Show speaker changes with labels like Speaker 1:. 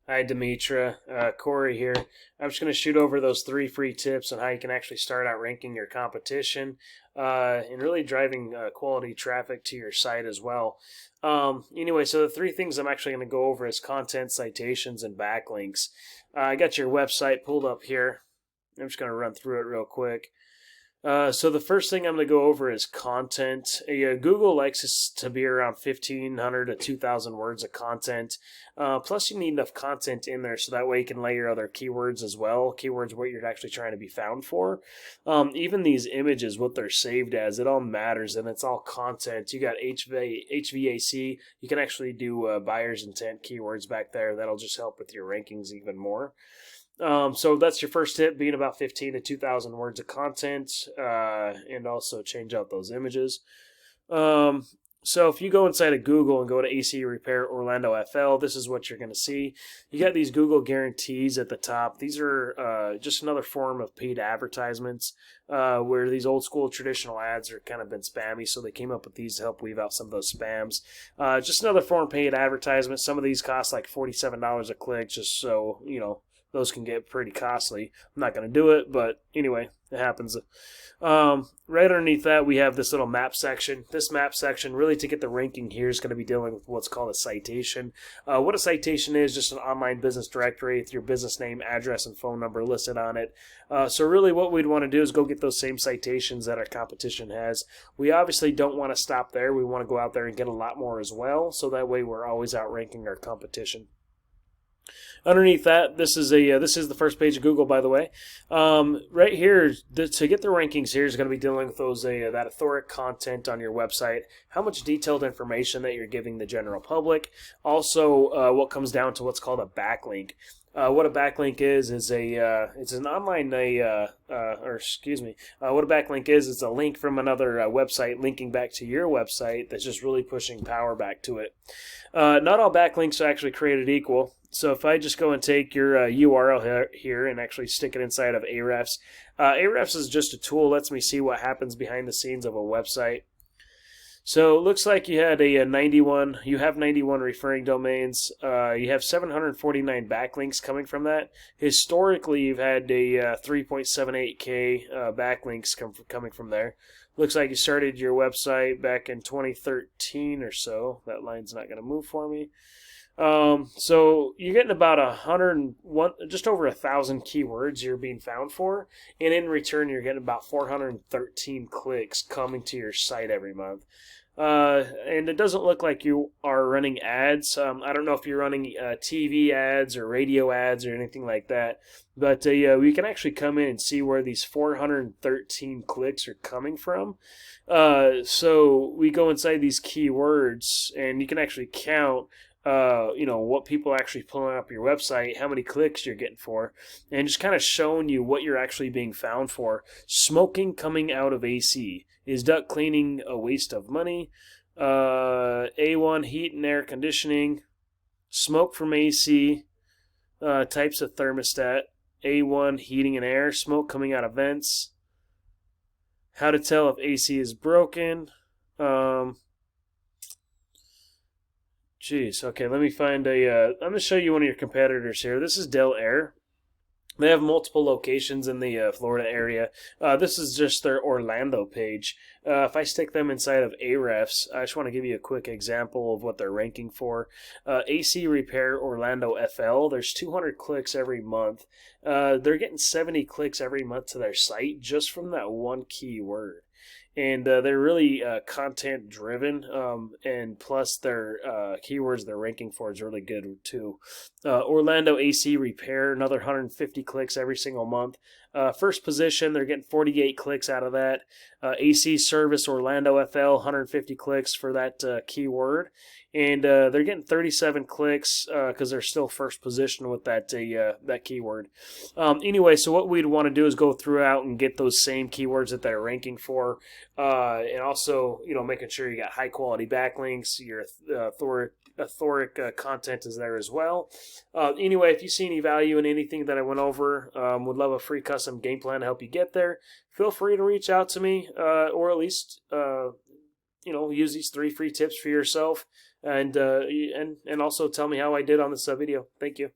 Speaker 1: Hi, Dimitra. Corey here. I'm just going to shoot over those 3 free tips on how you can actually start out ranking your competition and really driving quality traffic to your site as well. Anyway, so the 3 things I'm actually going to go over is content, citations, and backlinks. I got your website pulled up here. I'm just going to run through it real quick. So the first thing I'm going to go over is content. Google likes us to be around 1,500 to 2,000 words of content. Plus, you need enough content in there so that way you can layer other keywords as well. Keywords what you're actually trying to be found for. Even these images, what they're saved as, it all matters, and it's all content. You got HVAC. You can actually do buyer's intent keywords back there. That'll just help with your rankings even more. So that's your first tip, being about 15 to 2,000 words of content, and also change out those images. So if you go inside of Google and go to AC Repair Orlando FL, this is what you're going to see. You got these Google guarantees at the top. These are just another form of paid advertisements where these old school traditional ads are kind of been spammy, so they came up with these to help weave out some of those spams. Just another form of paid advertisement. Some of these cost like $47 a click, just so, you know, those can get pretty costly. I'm not going to do it, but anyway, it happens. Right underneath that, we have this little map section. This map section, really to get the ranking here, is going to be dealing with what's called a citation. What a citation is, just an online business directory with your business name, address, and phone number listed on it. So really what we'd want to do is go get those same citations that our competition has. We obviously don't want to stop there. We want to go out there and get a lot more as well, so that way we're always outranking our competition. Underneath that, this is the first page of Google, by the way. Right here, to get the rankings here is going to be dealing with those that authoric content on your website, how much detailed information that you're giving the general public. Also, what comes down to what's called a backlink. What a backlink is it's an online what a backlink is a link from another website linking back to your website that's just really pushing power back to it. Not all backlinks are actually created equal. So if I just go and take your URL here and actually stick it inside of Ahrefs, Ahrefs is just a tool that lets me see what happens behind the scenes of a website. So it looks like you had a 91. You have 91 referring domains. You have 749 backlinks coming from that. Historically, you've had a 3.78k backlinks coming from there. Looks like you started your website back in 2013 or so. That line's not going to move for me. So you're getting about 101, just over 1,000 keywords you're being found for, and in return you're getting about 413 clicks coming to your site every month. And it doesn't look like you are running ads. I don't know if you're running TV ads or radio ads or anything like that, but we can actually come in and see where these 413 clicks are coming from. So we go inside these keywords, and you can actually count what people are actually pulling up your website, how many clicks you're getting for, and just kind of showing you what you're actually being found for. Smoking coming out of AC. Is duct cleaning a waste of money? A-1 heat and air conditioning. Smoke from AC. Types of thermostat. A-1 heating and air. Smoke coming out of vents. How to tell if AC is broken. Jeez, okay, let me find I'm going to show you one of your competitors here. This is Del Air. They have multiple locations in the Florida area. This is just their Orlando page. If I stick them inside of Ahrefs, I just want to give you a quick example of what they're ranking for. AC Repair Orlando FL, there's 200 clicks every month. They're getting 70 clicks every month to their site just from that one keyword. And they're really content driven, and plus their keywords they're ranking for is really good too. Orlando AC Repair, another 150 clicks every single month. First position, they're getting 48 clicks out of that. AC Service Orlando FL, 150 clicks for that keyword. And they're getting 37 clicks because they're still first position with that keyword. Anyway, so what we'd want to do is go throughout and get those same keywords that they're ranking for, and also making sure you got high quality backlinks. Your authoric content is there as well. Anyway, if you see any value in anything that I went over, would love a free custom game plan to help you get there. Feel free to reach out to me, or at least use these 3 free tips for yourself. And also tell me how I did on this video. Thank you.